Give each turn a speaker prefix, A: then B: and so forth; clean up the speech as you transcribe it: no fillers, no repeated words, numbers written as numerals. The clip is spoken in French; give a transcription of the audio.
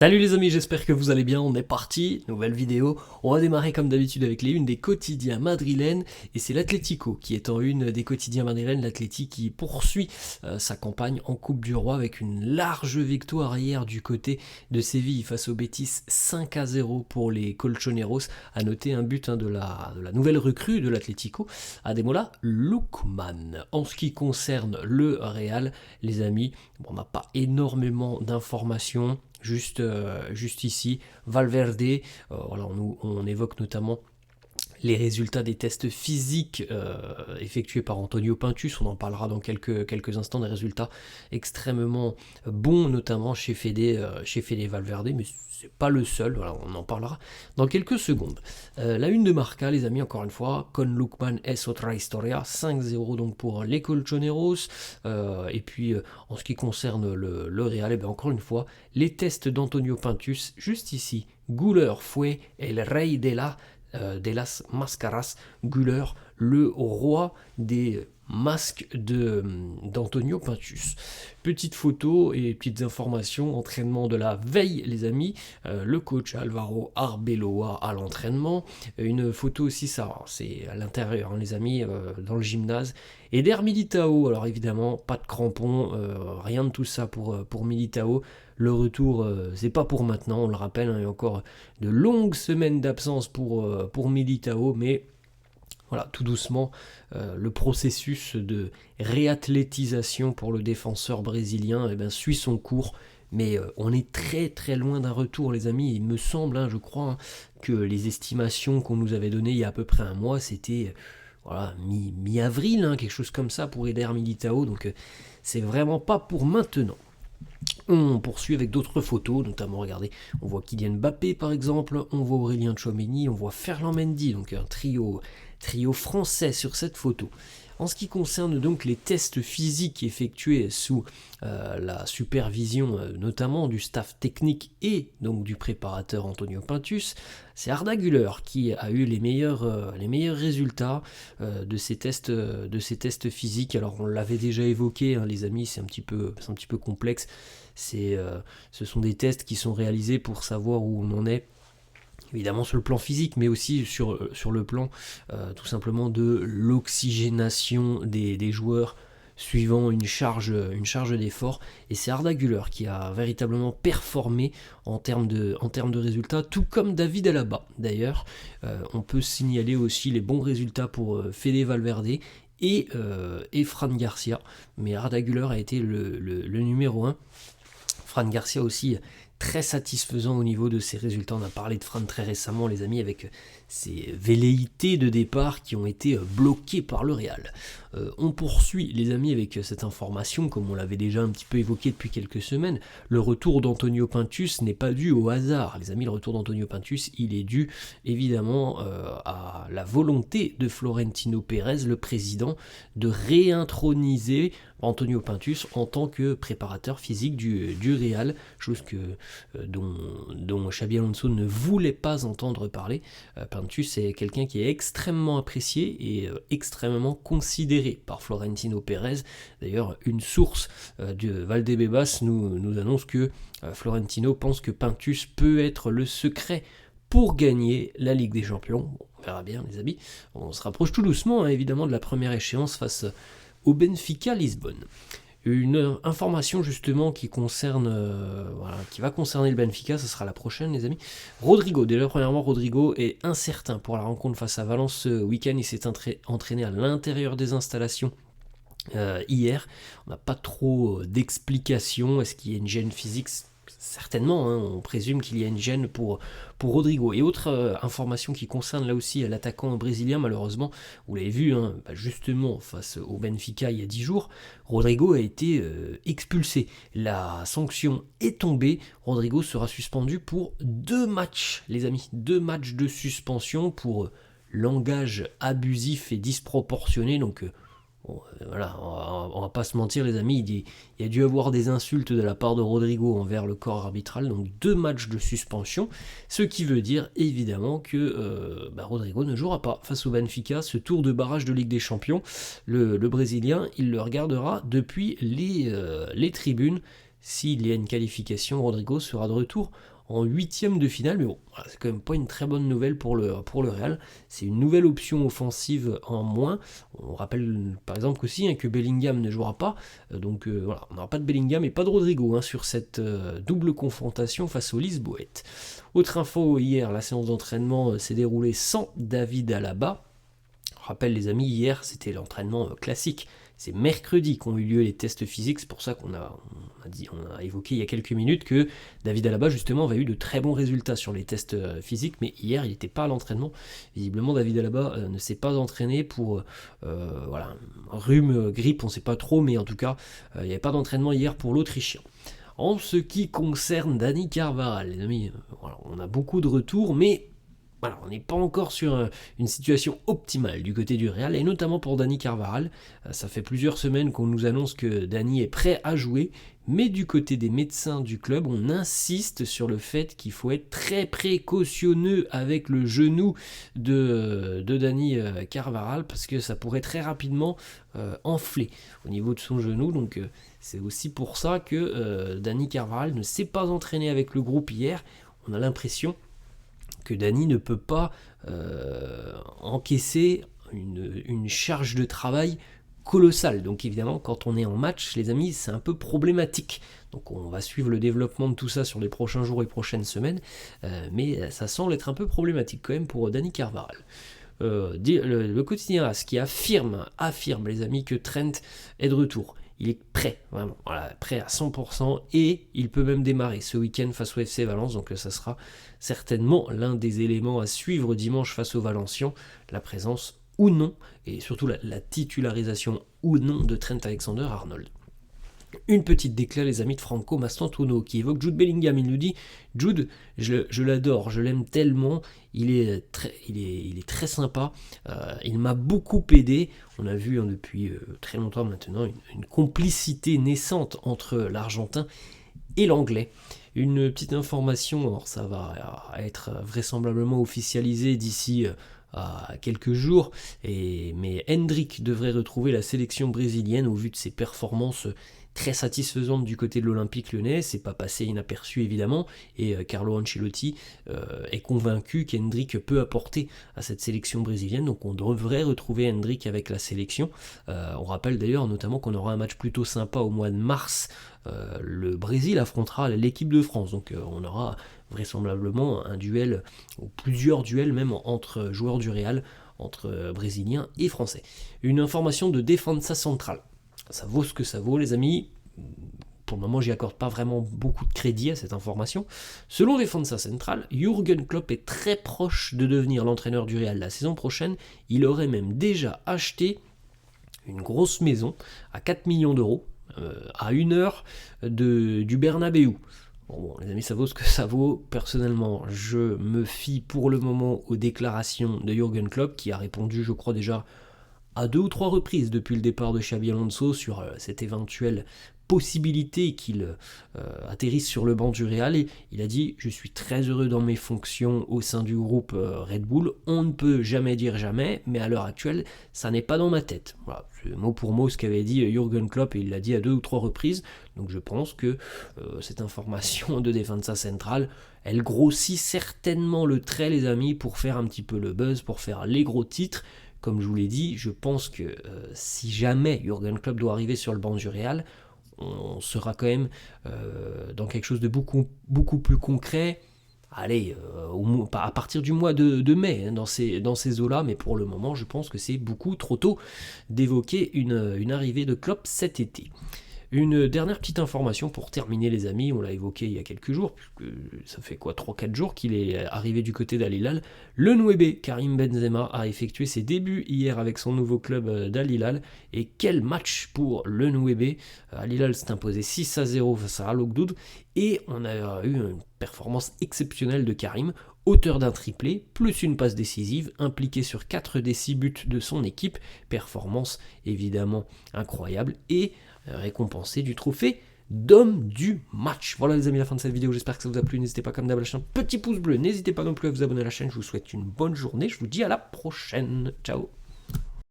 A: Salut les amis, j'espère que vous allez bien, on est parti, nouvelle vidéo. On va démarrer comme d'habitude avec les unes des quotidiens madrilènes et c'est l'Atlético qui est en une des quotidiens madrilènes, l'Atlético qui poursuit sa campagne en Coupe du Roi avec une large victoire hier du côté de Séville face au Betis 5-0 pour les Colchoneros. À noter un but de la nouvelle recrue de l'Atlético, Ademola Lookman. En ce qui concerne le Real, les amis, on n'a pas énormément d'informations. Juste ici, Valverde, voilà, on évoque notamment les résultats des tests physiques effectués par Antonio Pintus, on en parlera dans quelques instants, des résultats extrêmement bons, notamment chez Fede Valverde, mais c'est pas le seul, voilà, on en parlera dans quelques secondes. La une de Marca, les amis, encore une fois, Con Lookman es otra historia, 5-0 donc pour les Colchoneros, et puis en ce qui concerne le Real, et bien encore une fois, les tests d'Antonio Pintus, juste ici, Güler fue el rey de las Mascaras, Güler, le roi des masques d'Antonio Pintus. Petite photo et petites informations, entraînement de la veille les amis, le coach Alvaro Arbeloa à l'entraînement, une photo aussi, ça c'est à l'intérieur les amis, dans le gymnase, Eder Militao, alors évidemment pas de crampons, rien de tout ça pour Militao. Le retour, c'est pas pour maintenant, on le rappelle, il y a encore de longues semaines d'absence pour Militao, mais voilà, tout doucement, le processus de réathlétisation pour le défenseur brésilien suit son cours. Mais on est très très loin d'un retour les amis, il me semble, je crois, que les estimations qu'on nous avait données il y a à peu près un mois, c'était voilà, mi-avril, quelque chose comme ça pour Eder Militao, donc c'est vraiment pas pour maintenant. On poursuit avec d'autres photos, notamment, regardez, on voit Kylian Mbappé par exemple, on voit Aurélien Tchouaméni, on voit Ferland Mendy, donc un trio français sur cette photo. En ce qui concerne donc les tests physiques effectués sous la supervision notamment du staff technique et donc du préparateur Antonio Pintus, c'est Arda Güler qui a eu les meilleurs résultats de ces tests physiques. Alors on l'avait déjà évoqué, les amis, c'est un petit peu complexe. Ce sont des tests qui sont réalisés pour savoir où on en est, évidemment sur le plan physique, mais aussi sur le plan tout simplement de l'oxygénation des joueurs suivant une charge d'effort. Et c'est Arda Güler qui a véritablement performé en termes de résultats, tout comme David Alaba. D'ailleurs, on peut signaler aussi les bons résultats pour Fede Valverde et Fran Garcia, mais Arda Güler a été le numéro 1. Fran Garcia aussi très satisfaisant au niveau de ses résultats. On a parlé de Fran très récemment les amis, avec ses velléités de départ qui ont été bloquées par le Real. On poursuit les amis avec cette information, comme on l'avait déjà un petit peu évoqué depuis quelques semaines. Le retour d'Antonio Pintus n'est pas dû au hasard. Les amis, le retour d'Antonio Pintus, il est dû évidemment à la volonté de Florentino Pérez, le président, de réintroniser Antonio Pintus en tant que préparateur physique du Real, chose dont Xabi Alonso ne voulait pas entendre parler. Pintus est quelqu'un qui est extrêmement apprécié et extrêmement considéré par Florentino Pérez. D'ailleurs, une source de Valdebebas nous annonce que Florentino pense que Pintus peut être le secret pour gagner la Ligue des Champions. On verra bien les amis. On se rapproche tout doucement évidemment de la première échéance face au Benfica Lisbonne. Une information justement qui va concerner le Benfica, ce sera la prochaine les amis. Rodrigo, déjà premièrement, Rodrigo est incertain pour la rencontre face à Valence ce week-end. Il s'est entraîné à l'intérieur des installations hier. On n'a pas trop d'explications. Est-ce qu'il y a une gêne physique ? Certainement, on présume qu'il y a une gêne pour Rodrigo. Et autre information qui concerne là aussi l'attaquant brésilien, malheureusement, vous l'avez vu, justement face au Benfica il y a 10 jours, Rodrigo a été expulsé. La sanction est tombée, Rodrigo sera suspendu pour 2 matchs, les amis, 2 matchs de suspension pour langage abusif et disproportionné, donc voilà, on va pas se mentir les amis, il y a dû avoir des insultes de la part de Rodrigo envers le corps arbitral, donc 2 matchs de suspension, ce qui veut dire évidemment que Rodrigo ne jouera pas face au Benfica, ce tour de barrage de Ligue des Champions. Le Brésilien, il le regardera depuis les tribunes. S'il y a une qualification, Rodrigo sera de retour en huitième de finale, mais bon, voilà, c'est quand même pas une très bonne nouvelle pour le Real. C'est une nouvelle option offensive en moins. On rappelle par exemple qu'aussi que Bellingham ne jouera pas, donc voilà, on n'aura pas de Bellingham et pas de Rodrigo sur cette double confrontation face aux Lisboètes. Autre info, hier, la séance d'entraînement s'est déroulée sans David Alaba. Je rappelle les amis, hier c'était l'entraînement classique. C'est mercredi qu'ont eu lieu les tests physiques, c'est pour ça qu'on a évoqué il y a quelques minutes que David Alaba justement avait eu de très bons résultats sur les tests physiques, mais hier il n'était pas à l'entraînement. Visiblement David Alaba ne s'est pas entraîné pour voilà, rhume, grippe, on ne sait pas trop, mais en tout cas il n'y avait pas d'entraînement hier pour l'Autrichien. En ce qui concerne Dani Carvajal, les amis, voilà, on a beaucoup de retours, mais voilà, on n'est pas encore sur une situation optimale du côté du Real, et notamment pour Dani Carvajal. Ça fait plusieurs semaines qu'on nous annonce que Dani est prêt à jouer, mais du côté des médecins du club, on insiste sur le fait qu'il faut être très précautionneux avec le genou de Dani Carvajal, parce que ça pourrait très rapidement enfler au niveau de son genou. Donc c'est aussi pour ça que Dani Carvajal ne s'est pas entraîné avec le groupe hier. On a l'impression que Dani ne peut pas encaisser une charge de travail colossale. Donc évidemment, quand on est en match, les amis, c'est un peu problématique. Donc on va suivre le développement de tout ça sur les prochains jours et prochaines semaines, mais ça semble être un peu problématique quand même pour Dani Carvajal. Le quotidien AS qui affirme les amis que Trent est de retour. Il est prêt, vraiment, voilà, prêt à 100%, et il peut même démarrer ce week-end face au FC Valence, donc ça sera certainement l'un des éléments à suivre dimanche face aux Valencians, la présence ou non, et surtout la titularisation ou non de Trent Alexander-Arnold. Une petite déclat, les amis, de Franco Mastantuono qui évoque Jude Bellingham. Il nous dit: Jude, je l'adore, je l'aime tellement, il est très sympa, il m'a beaucoup aidé. On a vu depuis très longtemps maintenant une complicité naissante entre l'Argentin et l'Anglais. Une petite information, alors ça va être vraisemblablement officialisé d'ici à quelques jours, mais Hendrick devrait retrouver la sélection brésilienne au vu de ses performances très satisfaisante du côté de l'Olympique Lyonnais. C'est pas passé inaperçu évidemment, et Carlo Ancelotti est convaincu qu'Hendrick peut apporter à cette sélection brésilienne, donc on devrait retrouver Hendrick avec la sélection. On rappelle d'ailleurs notamment qu'on aura un match plutôt sympa au mois de mars. Le Brésil affrontera l'équipe de France, donc on aura vraisemblablement un duel, ou plusieurs duels même, entre joueurs du Real, entre brésiliens et français. Une information de Defensa Central. Ça vaut ce que ça vaut, les amis. Pour le moment, j'y accorde pas vraiment beaucoup de crédit à cette information. Selon Defensa Central, Jürgen Klopp est très proche de devenir l'entraîneur du Real la saison prochaine. Il aurait même déjà acheté une grosse maison à 4 millions d'euros, à 1 heure du Bernabéu. Bon, les amis, ça vaut ce que ça vaut. Personnellement, je me fie pour le moment aux déclarations de Jürgen Klopp, qui a répondu, je crois déjà, à 2 ou 3 reprises depuis le départ de Xabi Alonso sur cette éventuelle possibilité qu'il atterrisse sur le banc du Real. Et il a dit: je suis très heureux dans mes fonctions au sein du groupe Red Bull, on ne peut jamais dire jamais, mais à l'heure actuelle ça n'est pas dans ma tête. Voilà, c'est mot pour mot ce qu'avait dit Jürgen Klopp, et il l'a dit à 2 ou 3 reprises. Donc je pense que cette information de Defensa Central, elle grossit certainement le trait, les amis, pour faire un petit peu le buzz, pour faire les gros titres. Comme je vous l'ai dit, je pense que si jamais Jürgen Klopp doit arriver sur le banc du Real, on sera quand même dans quelque chose de beaucoup plus concret. Allez, à partir du mois de mai, dans ces eaux-là, mais pour le moment, je pense que c'est beaucoup trop tôt d'évoquer une arrivée de Klopp cet été. Une dernière petite information pour terminer, les amis, on l'a évoqué il y a quelques jours, puisque ça fait 3-4 jours qu'il est arrivé du côté d'Al Hilal. Le Nouébé, Karim Benzema, a effectué ses débuts hier avec son nouveau club d'Al Hilal, et quel match pour le Nouébé. Al Hilal s'est imposé 6-0 face à Al Oghdoud, et on a eu une performance exceptionnelle de Karim, auteur d'un triplé, plus une passe décisive, impliqué sur 4 des 6 buts de son équipe, performance évidemment incroyable, et récompensé du trophée d'homme du match. Voilà les amis, la fin de cette vidéo, j'espère que ça vous a plu. N'hésitez pas comme d'hab à lâcher un petit pouce bleu, n'hésitez pas non plus à vous abonner à la chaîne. Je vous souhaite une bonne journée, je vous dis à la prochaine, ciao.